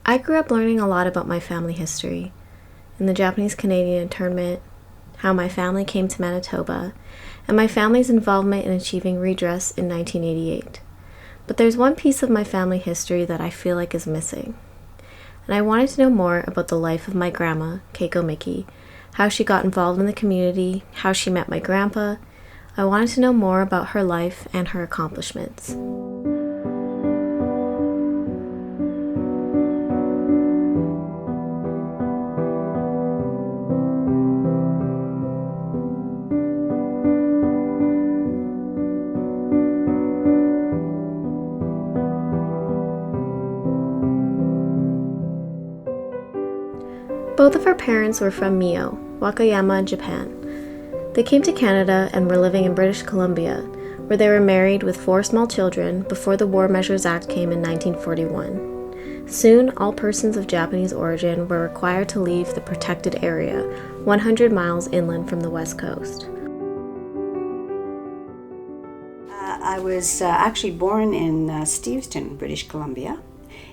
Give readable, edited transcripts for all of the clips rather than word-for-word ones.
I grew up learning a lot about my family history, in the Japanese-Canadian internment, how my family came to Manitoba, and my family's involvement in achieving redress in 1988. But there's one piece of my family history that I feel like is missing. And I wanted to know more about the life of my grandma, Keiko Miki, how she got involved in the community, how she met my grandpa. I wanted to know more about her life and her accomplishments. Both of her parents were from Mio, Wakayama, Japan. They came to Canada and were living in British Columbia, where they were married with 4 small children before the War Measures Act came in 1941. Soon, all persons of Japanese origin were required to leave the protected area, 100 miles inland from the west coast. I was actually born in Steveston, British Columbia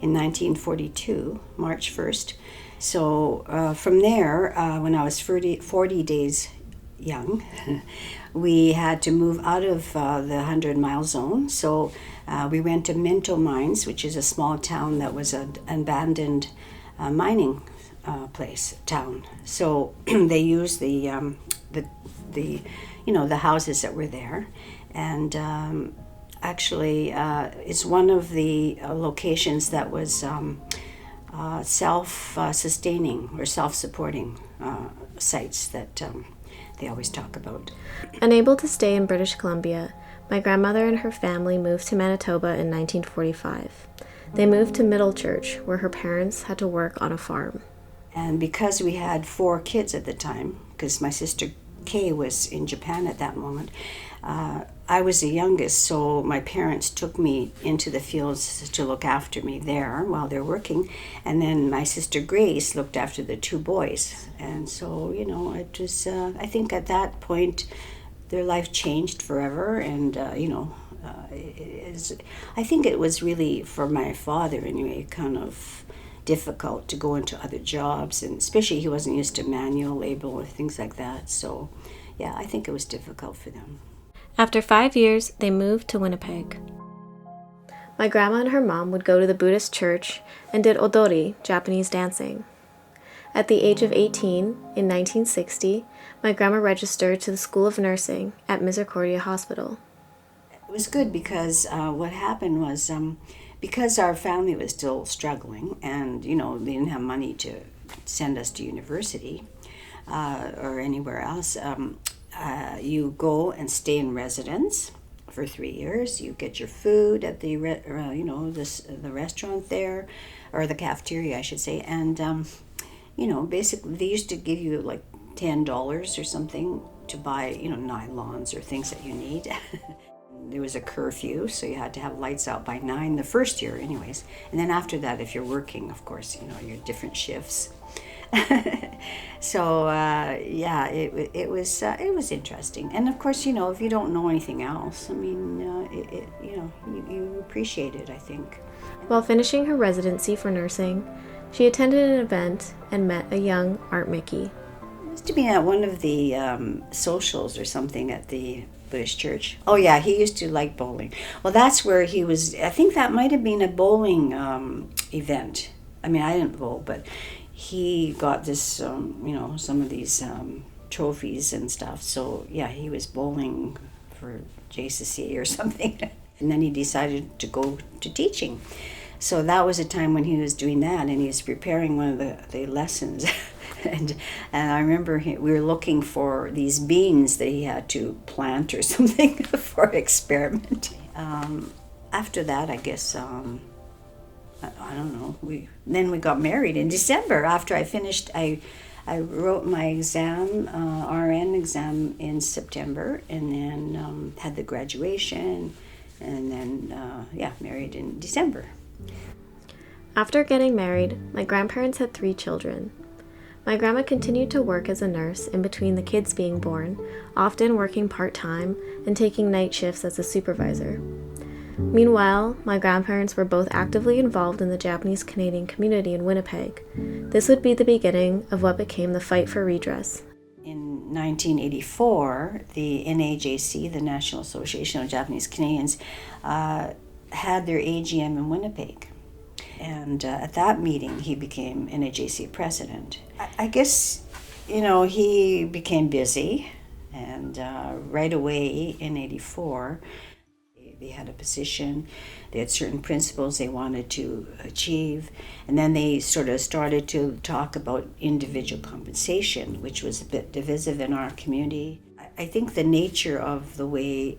in 1942, March 1st. So from there, when I was 40 days young, we had to move out of the 100-mile zone. So we went to Minto Mines, which is a small town that was an abandoned mining town. So they used the houses that were there, and actually it's one of the locations that was self-sustaining or self-supporting sites that they always talk about. Unable to stay in British Columbia, my grandmother and her family moved to Manitoba in 1945. They moved to Middlechurch, where her parents had to work on a farm. And because we had 4 kids at the time, because my sister Kay was in Japan at that moment, I was the youngest, so my parents took me into the fields to look after me there while they're working, and then my sister Grace looked after the 2 boys. And so, it was, I think at that point, their life changed forever, and, I think it was really, for my father anyway, kind of difficult to go into other jobs, and especially he wasn't used to manual labor or things like that, so yeah, I think it was difficult for them. After 5 years, they moved to Winnipeg. My grandma and her mom would go to the Buddhist church and did odori, Japanese dancing. At the age of 18, in 1960, my grandma registered to the School of Nursing at Misericordia Hospital. It was good because what happened was, because our family was still struggling and, they didn't have money to send us to university or anywhere else, you go and stay in residence for 3 years. You get your food at the the restaurant there, or the cafeteria, I should say. And basically they used to give you like $10 or something to buy nylons or things that you need. There was a curfew, so you had to have lights out by 9 the first year, anyways. And then after that, if you're working, of course, your different shifts. So it was interesting, and of course, if you don't know anything else, I mean, you appreciate it, I think. While finishing her residency for nursing, she attended an event and met a young Art Miki. It must have been at one of the socials or something at the Buddhist church. Oh yeah, he used to like bowling. Well, that's where he was. I think that might have been a bowling event. I mean, I didn't bowl, but he got this, some of these trophies and stuff. So yeah, he was bowling for JCCA or something. And then he decided to go to teaching. So that was a time when he was doing that, and he was preparing one of the lessons. and I remember we were looking for these beans that he had to plant or something for experiment. After that, I guess, I don't know. Then we got married in December. After I finished, I wrote my exam, RN exam, in September, and then had the graduation, and then married in December. After getting married, my grandparents had 3 children. My grandma continued to work as a nurse in between the kids being born, often working part-time and taking night shifts as a supervisor. Meanwhile, my grandparents were both actively involved in the Japanese Canadian community in Winnipeg. This would be the beginning of what became the fight for redress. In 1984, the NAJC, the National Association of Japanese Canadians, had their AGM in Winnipeg. And at that meeting, he became NAJC president. I guess, he became busy. And right away in 84, they had a position, they had certain principles they wanted to achieve, and then they sort of started to talk about individual compensation, which was a bit divisive in our community. I think the nature of the way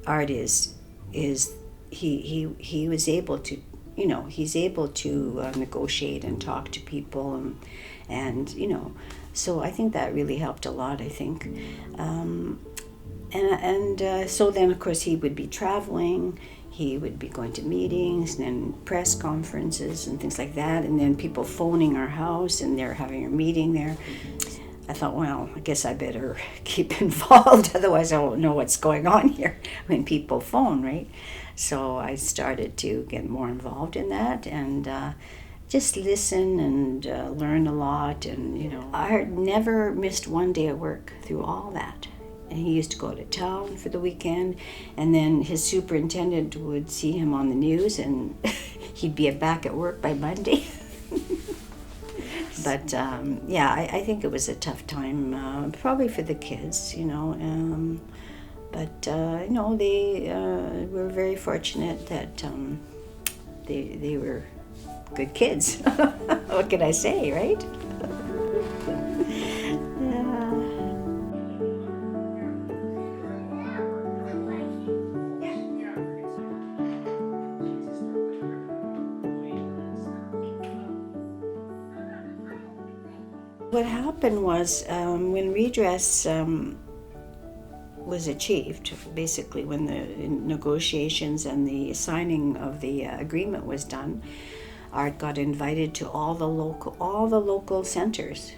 art is he was able to, he's able to negotiate and talk to people and so I think that really helped a lot, I think. So then, of course, he would be traveling, he would be going to meetings and then press conferences and things like that, and then people phoning our house and they're having a meeting there. I thought, well, I guess I better keep involved, otherwise I won't know what's going on here when people phone, right? So I started to get more involved in that and just listen and learn a lot. And, I had never missed one day of work through all that. And he used to go to town for the weekend, and then his superintendent would see him on the news, and he'd be back at work by Monday. But I think it was a tough time, probably for the kids, but they were very fortunate that they were good kids. What can I say, right? What happened was when redress was achieved, basically when the negotiations and the signing of the agreement was done, Art got invited to all the local centers,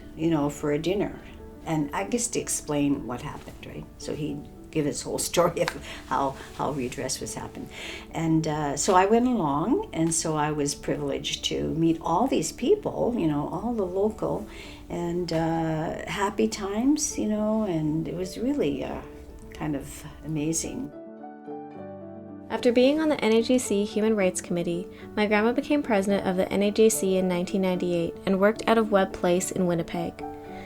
for a dinner, and I guess to explain what happened, right? So he'd give his whole story of how redress was happening, and so I went along, and so I was privileged to meet all these people, all the local, and happy times, and it was really kind of amazing. After being on the NAJC Human Rights Committee, my grandma became president of the NAJC in 1998 and worked out of Webb Place in Winnipeg.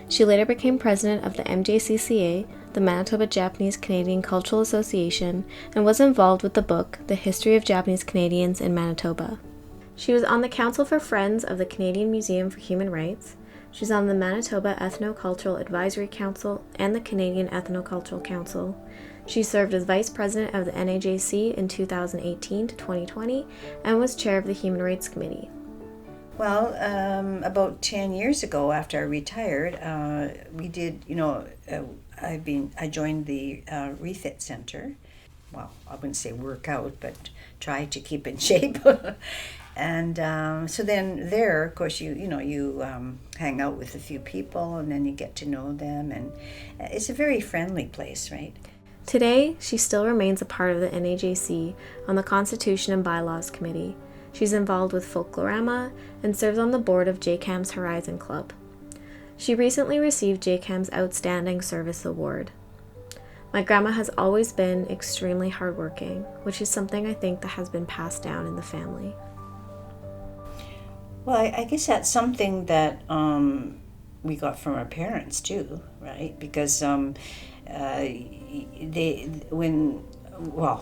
She later became president of the MJCCA, the Manitoba Japanese Canadian Cultural Association, and was involved with the book, The History of Japanese Canadians in Manitoba. She was on the Council for Friends of the Canadian Museum for Human Rights. She's on the Manitoba Ethnocultural Advisory Council and the Canadian Ethnocultural Council. She served as vice president of the NAJC in 2018 to 2020 and was chair of the Human Rights Committee. Well, about 10 years ago, after I retired, we did, I joined the Refit Center. Well, I wouldn't say work out, but try to keep in shape. And so then there, of course, you hang out with a few people, and then you get to know them, and it's a very friendly place, right? Today, she still remains a part of the NAJC on the Constitution and Bylaws Committee. She's involved with Folklorama and serves on the board of JCAM's Horizon Club. She recently received JCAM's Outstanding Service Award. My grandma has always been extremely hardworking, which is something I think that has been passed down in the family. Well, I guess that's something that we got from our parents too, right? Because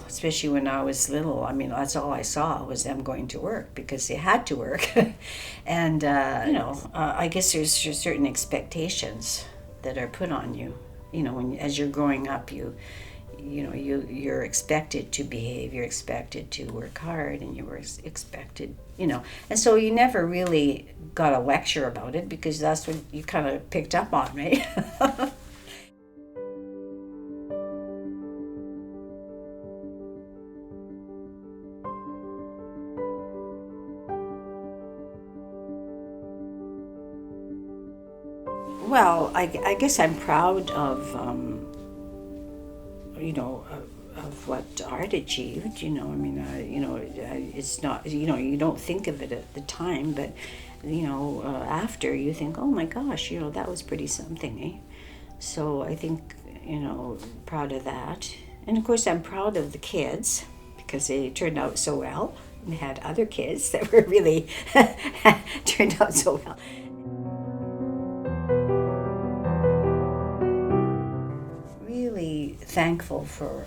especially when I was little, that's all I saw was them going to work because they had to work. And, I guess there's certain expectations that are put on you, as you're growing up, you're expected to behave, you're expected to work hard, and you were expected, and so you never really got a lecture about it because that's what you kind of picked up on, right? Well, I guess I'm proud of, of what art achieved. It's not, you don't think of it at the time, but after you think, oh my gosh, that was pretty something, eh? So I think, proud of that. And of course I'm proud of the kids because they turned out so well and had other kids that were really turned out so well. Really thankful for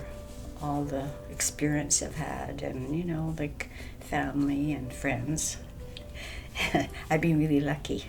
all the experience I've had, and like family and friends. I've been really lucky.